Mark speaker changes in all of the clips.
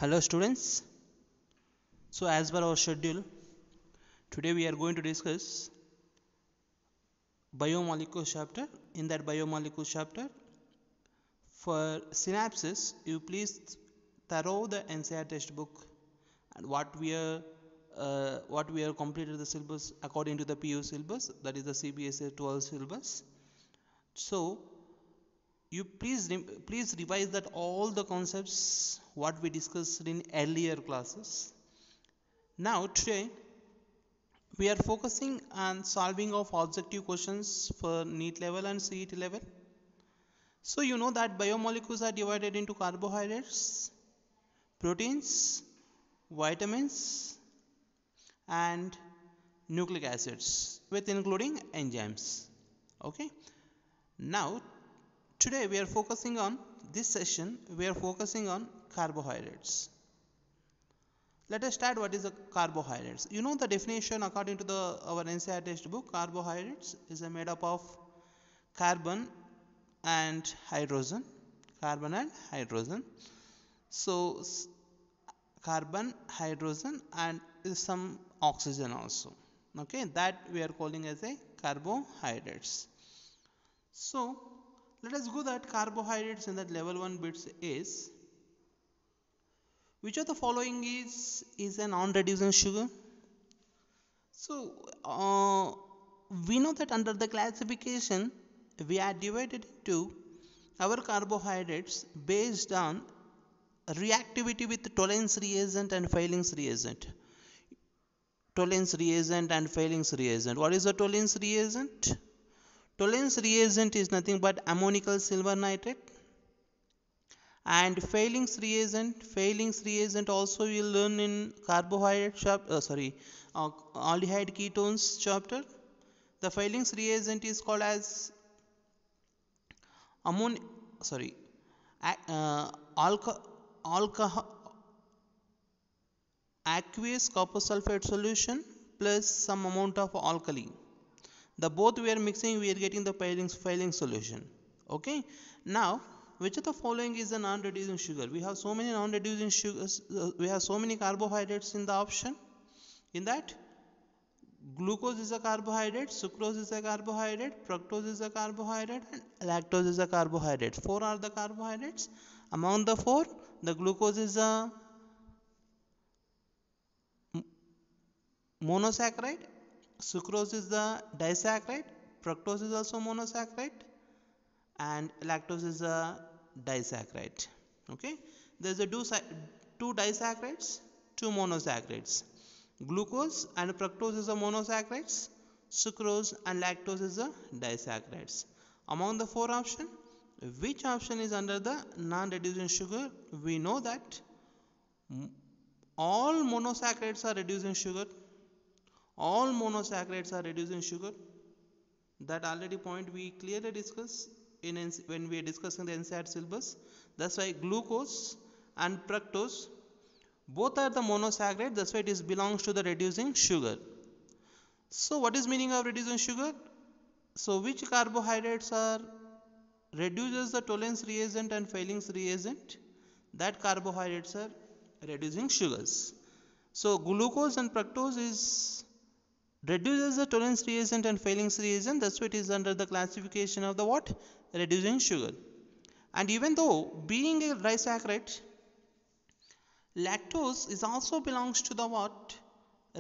Speaker 1: Hello students. So as per our schedule, today we are going to discuss biomolecule chapter. In that biomolecule chapter, for synapses, you please thorough the NCERT textbook and what we are completed the syllabus according to the PU syllabus, that is the CBSE 12 syllabus. So you please revise that all the concepts what we discussed in earlier classes. Now today we are focusing on solving of objective questions for NEET level and CET level. So you know that biomolecules are divided into carbohydrates, proteins, vitamins and nucleic acids with including enzymes. Okay. Now today we are focusing on this session we are focusing on carbohydrates. Let us start what is the carbohydrates. You know the definition according to our NCERT textbook. Carbohydrates is made up of carbon and hydrogen. Carbon and hydrogen. So carbon, hydrogen and some oxygen also. Okay, that we are calling as a carbohydrates. So let us go that carbohydrates in that level 1 bits is which of the following is a non-reducing sugar? So we know that under the classification we are divided into our carbohydrates based on reactivity with Tollens reagent and Fehling's reagent. Tollens reagent and Fehling's reagent. What is the Tollens reagent? Tollens reagent is nothing but ammonical silver nitrate. And Fehling's reagent also you will learn in carbohydrate chapter, aldehyde ketones chapter. The Fehling's reagent is called as aqueous copper sulfate solution plus some amount of alkali. The both we are mixing, we are getting the Fehling's solution. Okay. Now which of the following is a non-reducing sugar? We have so many non-reducing sugars. We have so many carbohydrates in the option. In that, glucose is a carbohydrate, sucrose is a carbohydrate, fructose is a carbohydrate, and lactose is a carbohydrate. 4 are the carbohydrates. Among the 4, the glucose is a monosaccharide, sucrose is the disaccharide, fructose is also monosaccharide, and lactose is a disaccharide. Okay, there's a two disaccharides, two monosaccharides. Glucose and fructose is a monosaccharides, sucrose and lactose is a disaccharides. Among the 4 options, which option is under the non-reducing sugar? We know that all monosaccharides are reducing sugar. All monosaccharides are reducing sugar. That already point we clearly discussed when we are discussing the NCERT syllabus. That's why glucose and fructose both are the monosaccharide. That's why it belongs to the reducing sugar. So what is meaning of reducing sugar? So which carbohydrates are reduces the Tollens reagent and Fehling's reagent? That carbohydrates are reducing sugars. So glucose and fructose is reduces the Tollens reagent and Fehling's reagent. That's why it is under the classification of the what? Reducing sugar. And even though being a disaccharide, lactose is also belongs to the what?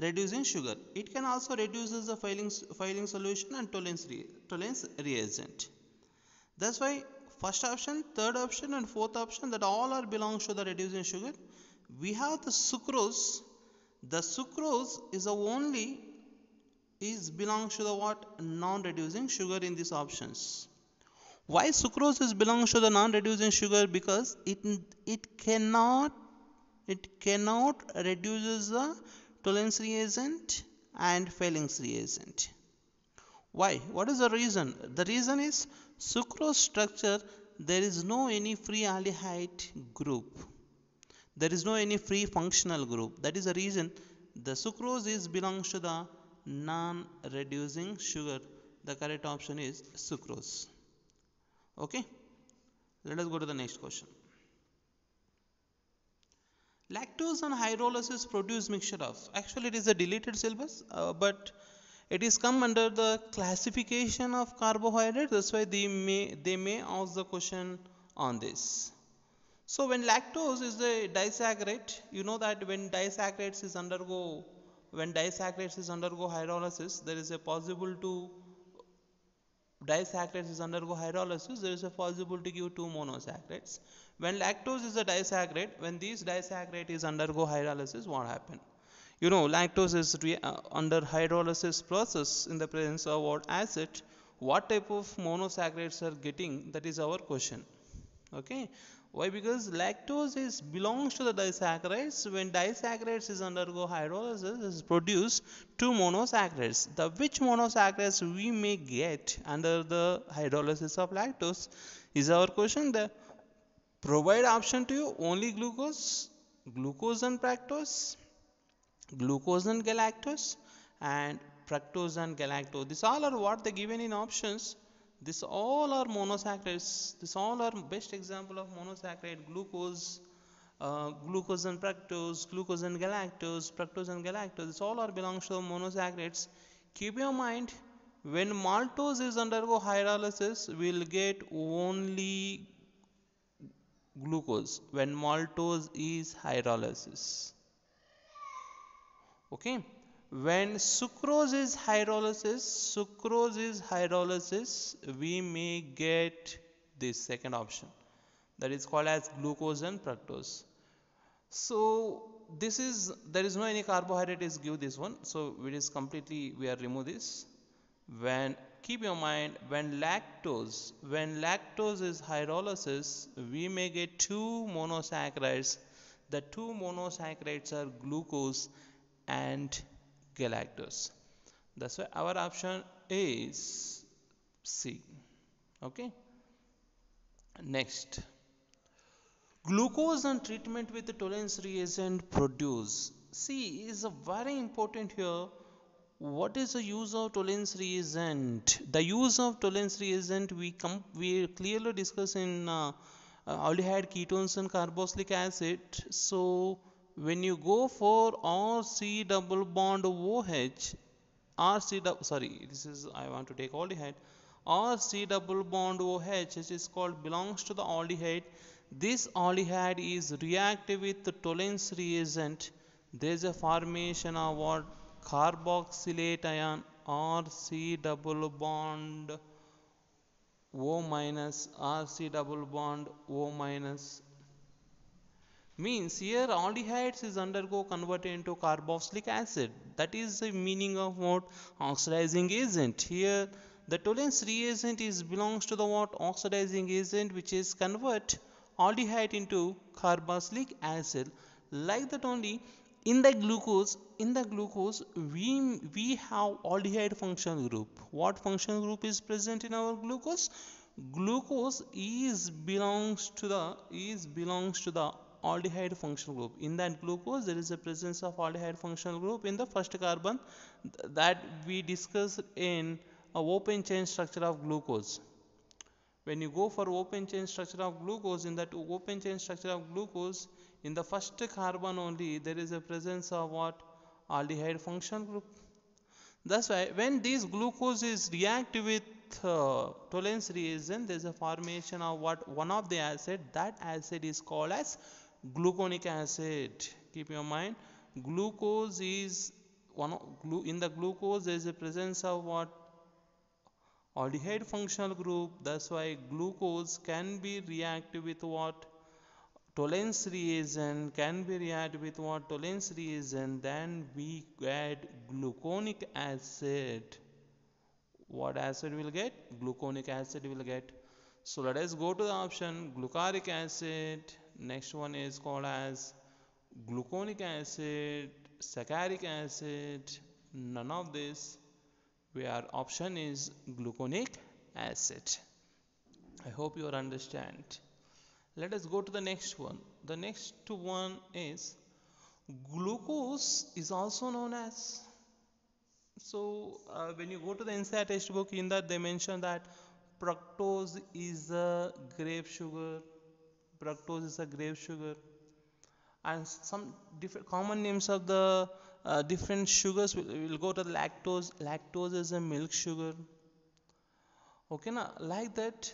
Speaker 1: Reducing sugar. It can also reduces the Fehling's solution and Tollens reagent. That's why first option, third option and fourth option that all are belongs to the reducing sugar. We have the sucrose. The sucrose is the only belongs to the what? Non-reducing sugar in these options. Why sucrose belongs to the non-reducing sugar? Because it cannot reduces the Tollens reagent and Fehling's reagent. Why? What is the reason? The reason is sucrose structure there is no any free aldehyde group. There is no any free functional group. That is the reason the sucrose belongs to the non-reducing sugar. The correct option is sucrose. Okay, let us go to the next question. Lactose and hydrolysis produce mixture of. Actually, it is a deleted syllabus, but it is come under the classification of carbohydrates. That's why they may ask the question on this. So when lactose is a disaccharide, you know that when disaccharides is undergo hydrolysis, there is a possible to disaccharides is undergo hydrolysis, there is a possible to give two monosaccharides. When lactose is a disaccharide, when these disaccharide is undergo hydrolysis, what happen? You know, lactose is under hydrolysis process in the presence of what acid. What type of monosaccharides are getting? That is our question. Okay, why? Because lactose is belongs to the disaccharides. When disaccharides is undergo hydrolysis, is produce two monosaccharides. The which monosaccharides we may get under the hydrolysis of lactose is our question. The provide option to you only glucose and fructose, glucose and galactose, and fructose and galactose. These all are what they given in options. This all are monosaccharides. This all are best example of monosaccharide. Glucose and fructose, glucose and galactose, fructose and galactose. This all are belongs to monosaccharides. Keep your mind, when maltose is undergo hydrolysis, we'll get only glucose. When maltose is hydrolysis, okay. When sucrose is hydrolysis, we may get this second option, that is called as glucose and fructose. So this is, there is no any carbohydrate is give this one, so it is completely we are remove this. When, keep your mind, when lactose is hydrolysis, we may get two monosaccharides. The two monosaccharides are glucose and galactose. That's why our option is C. Okay. Next, glucose and treatment with the tolerance reagent produce. See, is a very important here. What is the use of tolerance reagent? The use of tolerance reagent we clearly discuss in aldehyde, ketones, and carboxylic acid. So when you go for RC double bond OH, this is, I want to take aldehyde. RC double bond OH, which is called, belongs to the aldehyde. This aldehyde is reactive with the tolerance reagent. There is a formation of what? Carboxylate ion, RC double bond O minus, RC double bond O minus. Means here aldehydes is undergo converted into carboxylic acid. That is the meaning of what? Oxidizing agent. Here the tolerance reagent is belongs to the what? Oxidizing agent, which is convert aldehyde into carboxylic acid. Like that only, in the glucose we have aldehyde functional group. What functional group is present in our glucose? Glucose belongs to the aldehyde functional group. In that glucose there is a presence of aldehyde functional group in the first carbon that we discussed in a open chain structure of glucose. When you go for open chain structure of glucose, in that open chain structure of glucose, in the first carbon only there is a presence of what? Aldehyde functional group. That's why when this glucose is reactive with tolerance reagent, there is a formation of what? One of the acid. That acid is called as gluconic acid. Keep your mind, glucose is in the glucose there is a presence of what? Aldehyde functional group. That's why glucose can be reactive with what? Tolerance reagent. Can be reactive with what? Tolerance reagent. Then we get gluconic acid. What acid will get? Gluconic acid will get. So let us go to the option glucaric acid. Next one is called as gluconic acid, saccharic acid. None of this. Where option is gluconic acid. I hope you understand. Let us go to the next one. The next one is glucose is also known as. So when you go to the NCERT textbook, in that they mention that fructose is a grape sugar. Fructose is a grape sugar. and some different common names of the different sugars will go to the lactose. Lactose is a milk sugar. Okay, now like that,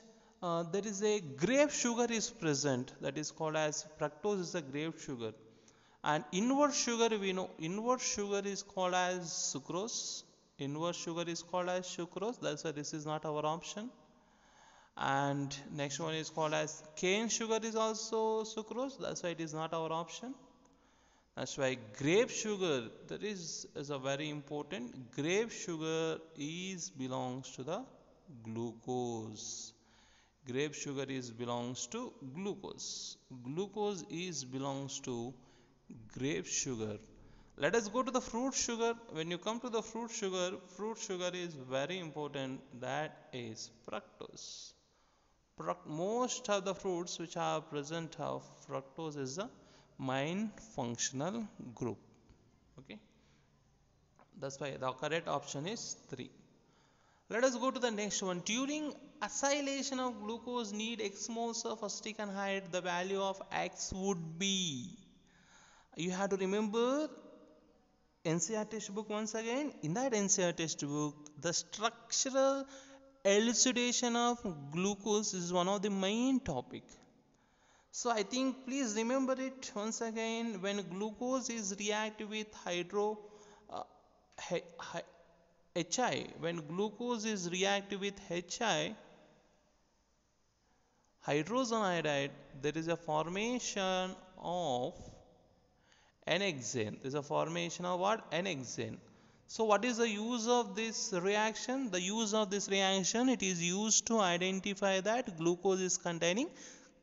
Speaker 1: there is a grape sugar is present, that is called as fructose is a grape sugar. And inward sugar, we know inward sugar is called as sucrose. Inward sugar is called as sucrose. That's why this is not our option. And next one is called as cane sugar is also sucrose. That's why it is not our option. That's why grape sugar, that is a very important. Grape sugar is belongs to the glucose. Grape sugar is belongs to glucose. Glucose is belongs to grape sugar. Let us go to the fruit sugar. When you come to the fruit sugar is very important. That is fructose. Most of the fruits which are present have fructose is the main functional group. Okay, that's why the correct option is 3. Let us go to the next one. During acylation of glucose need X moles of acetic anhydride, the value of X would be. You have to remember NCR textbook once again. In that NCR textbook, the structural elucidation of glucose is one of the main topic. So I think please remember it once again. When glucose is reactive with uh, HI, when glucose is reactive with HI, hydrogen iodide, there is a formation of N-hexane. There is a formation of what? N-hexane. So what is the use of this reaction? The use of this reaction, it is used to identify that glucose is containing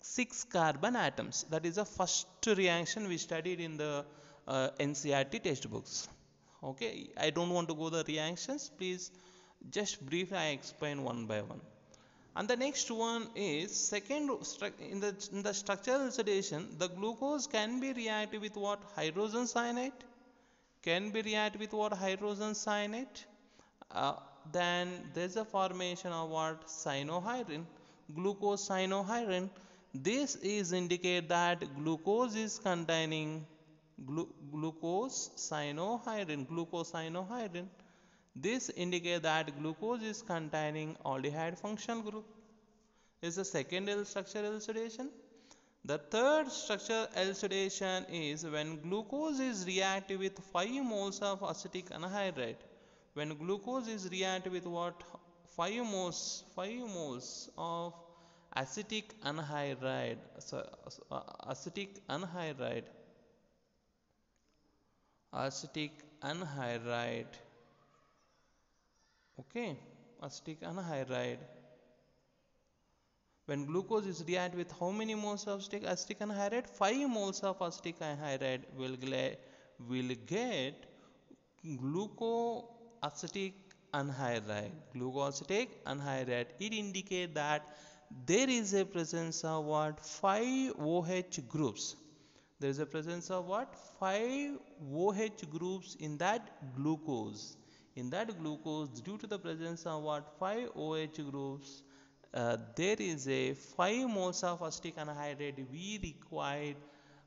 Speaker 1: 6 carbon atoms. That is the first reaction we studied in the NCERT textbooks. Okay, I don't want to go the reactions. Please just briefly I explain one by one. And the next one is second in the structural elucidation, the glucose can be reacted with what? Hydrogen cyanide. Can be reacted with what? Hydrogen cyanide. Then there's a formation of what? Cyanohydrin. Glucose cyanohydrin. This is indicate that glucose is containing glucose cyanohydrin. Glucose cyanohydrin. This indicates that glucose is containing aldehyde functional group. Is the second structural elucidation. The third structural elucidation is when glucose is reactive with 5 moles of acetic anhydride. When glucose is reactive with what? 5 moles of acetic anhydride. Acetic anhydride. Acetic anhydride. Okay, acetic anhydride. When glucose is reacted with how many moles of acetic anhydride? 5 moles of acetic anhydride will get glucoacetic anhydride. Glucoacetic anhydride. It indicates that there is a presence of what? 5 OH groups. There is a presence of what? 5 OH groups in that glucose. In that glucose, due to the presence of what? 5 OH groups, there is a 5 moles of acetic anhydride we required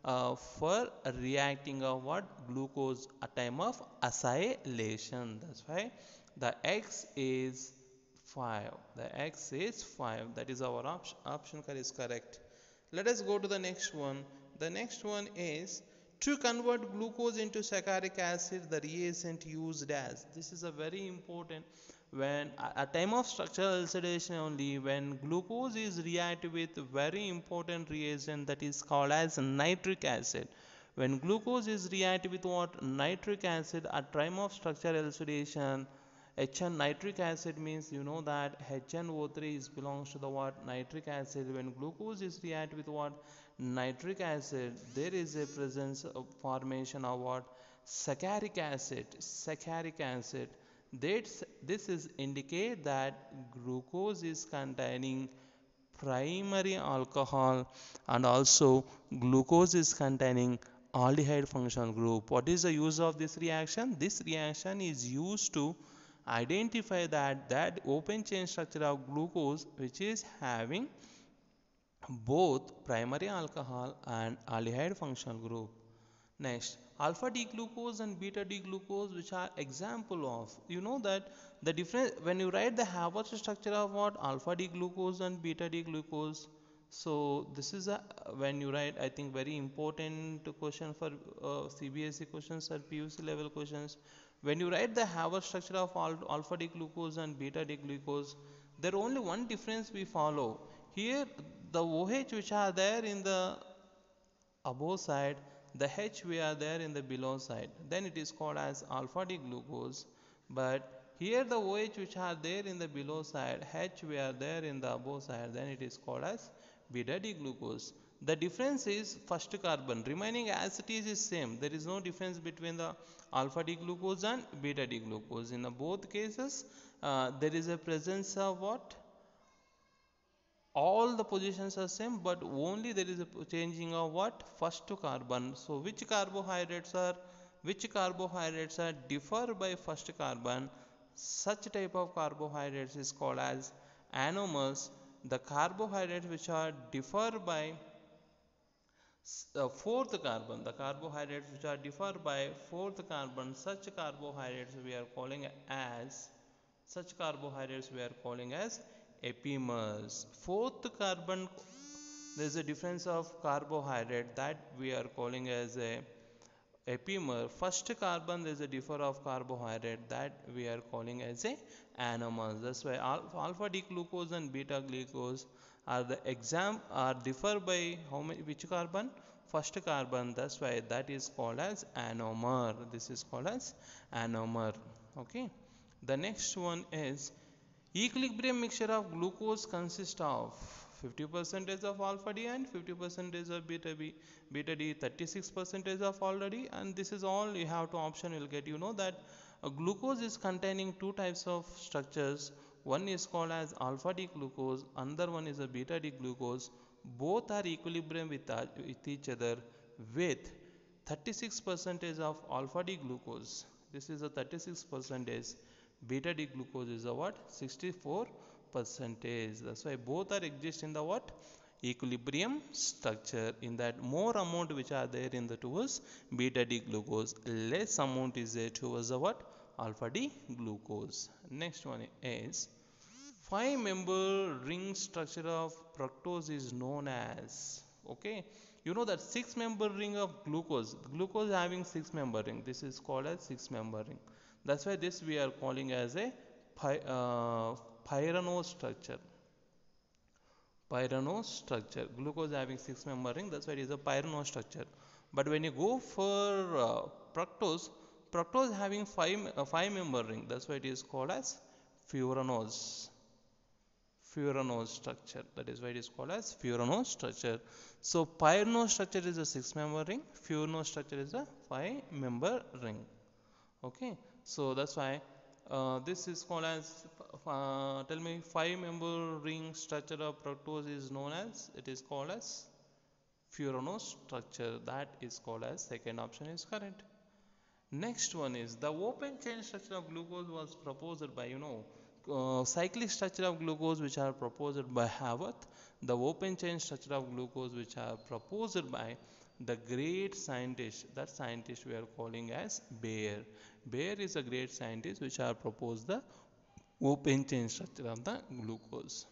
Speaker 1: for reacting of what? Glucose at time of acylation. That's why the X is 5. The X is 5. That is our option is correct. Let us go to the next one. The next one is to convert glucose into saccharic acid, the reagent used as. This is a very important. When at time of structural elucidation only, when glucose is reacted with very important reagent that is called as nitric acid. When glucose is reacted with what? Nitric acid at time of structural elucidation, HN nitric acid means you know that HNO3 is belongs to the what? Nitric acid. When glucose is reacted with what? Nitric acid, there is a presence of formation of what? Saccharic acid. Saccharic acid. This is indicate that glucose is containing primary alcohol and also glucose is containing aldehyde functional group. What is the use of this reaction? This reaction is used to identify that open chain structure of glucose which is having both primary alcohol and aldehyde functional group. Next, alpha D glucose and beta D glucose, which are example of, you know that the difference when you write the Haber structure of what alpha D glucose and beta D glucose. So this is a when you write, I think very important question for CBSE questions or PUC level questions. When you write the Haber structure of alpha D glucose and beta D glucose, there only one difference we follow. Here the OH which are there in the above side, the H we are there in the below side, then it is called as alpha D glucose. But here the OH which are there in the below side, H we are there in the above side, then it is called as beta D glucose. The difference is first carbon, remaining as it is same. There is no difference between the alpha D glucose and beta D glucose. In the both cases, there is a presence of what? All the positions are same, but only there is a changing of what? First carbon. So which carbohydrates are differ by first carbon? Such type of carbohydrates is called as anomers. The carbohydrates which are differ by fourth carbon, the carbohydrates which are differ by fourth carbon, such carbohydrates we are calling as epimers. Fourth carbon, there is a difference of carbohydrate that we are calling as a epimer. First carbon, there is a differ of carbohydrate that we are calling as a anomers. That's why alpha D glucose and beta glucose are differ by how many, which carbon? First carbon. That's why that is called as anomer. This is called as anomer. Okay. The next one is equilibrium mixture of glucose consists of 50% of alpha D and 50% of beta D, 36% of already, and this is all you have to option will get. You know that glucose is containing two types of structures. One is called as alpha D glucose, another one is a beta D glucose. Both are equilibrium with each other with 36% of alpha D glucose. This is a 36%. Beta D glucose is a what? 64%. That's why both are exist in the what? Equilibrium structure. In that more amount which are there in the towards beta D glucose, less amount is there towards the what? Alpha D glucose. Next one is 5-member ring structure of fructose is known as, okay, you know that 6-member ring of glucose having 6-member ring, this is called as 6-member ring. That's why this we are calling as a pyranose structure. Glucose having 6-member ring, that's why it is a pyranose structure. But when you go for fructose having 5-member ring, that's why it is called as furanose structure. That is why it is called as furanose structure. So pyranose structure is a 6-member ring, furanose structure is a 5-member ring. Okay, so that's why this is called as tell me 5-member ring structure of fructose is known as, it is called as furanose structure. That is called as second option is correct. Next one is the open chain structure of glucose was proposed by, cyclic structure of glucose which are proposed by Haworth. The open chain structure of glucose which are proposed by the great scientist, that scientist we are calling as Bayer. Bayer is a great scientist which are proposed the open chain structure of the glucose.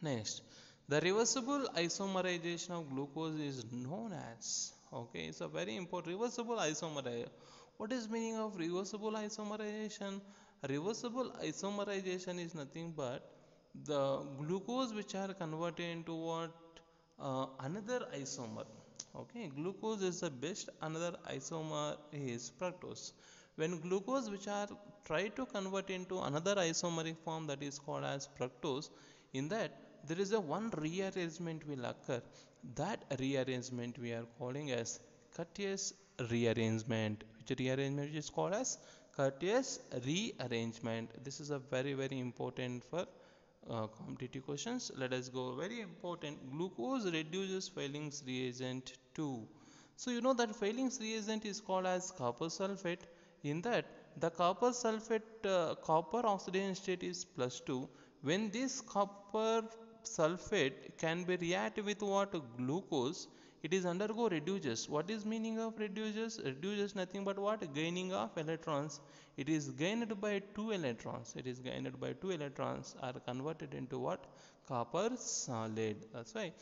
Speaker 1: Next, the reversible isomerization of glucose is known as, okay, it's a very important reversible isomerization. What is meaning of reversible isomerization? Reversible isomerization is nothing but the glucose which are converted into what? Another isomer. Okay, glucose is the best, another isomer is fructose. When glucose which are try to convert into another isomeric form, that is called as fructose, in that there is a one rearrangement will occur. That rearrangement we are calling as Curtius rearrangement. Which rearrangement is called as Curtius rearrangement. This is a very important for competitive questions. Let us go very important. Glucose reduces Fehling's reagent 2. So you know that Fehling's reagent is called as copper sulfate. In that the copper sulfate copper oxidation state is +2. When this copper sulfate can be react with what? Glucose, it is undergo reduces. What is meaning of reduces? Reduces nothing but what? Gaining of electrons. It is gained by 2 electrons. It is gained by 2 electrons are converted into what? Copper solid. That's why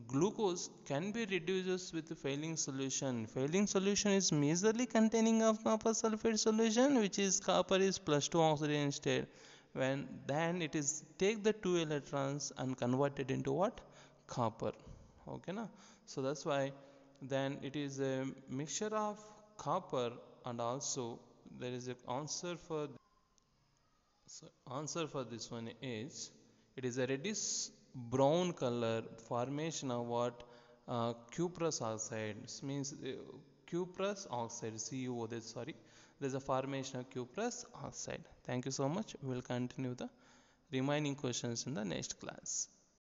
Speaker 1: glucose can be reduced with failing solution. Failing solution is majorly containing of copper sulfate solution, which is copper is plus 2 oxygen instead. When then it is take the 2 electrons and convert it into what? Copper. Okay na? So that's why then it is a mixture of copper, and also there is an answer for this one is it is a reddish brown color formation of what? Cuprous oxide. This means cuprous oxide, CuO. Sorry, there is a formation of cuprous oxide. Thank you so much. We will continue the remaining questions in the next class.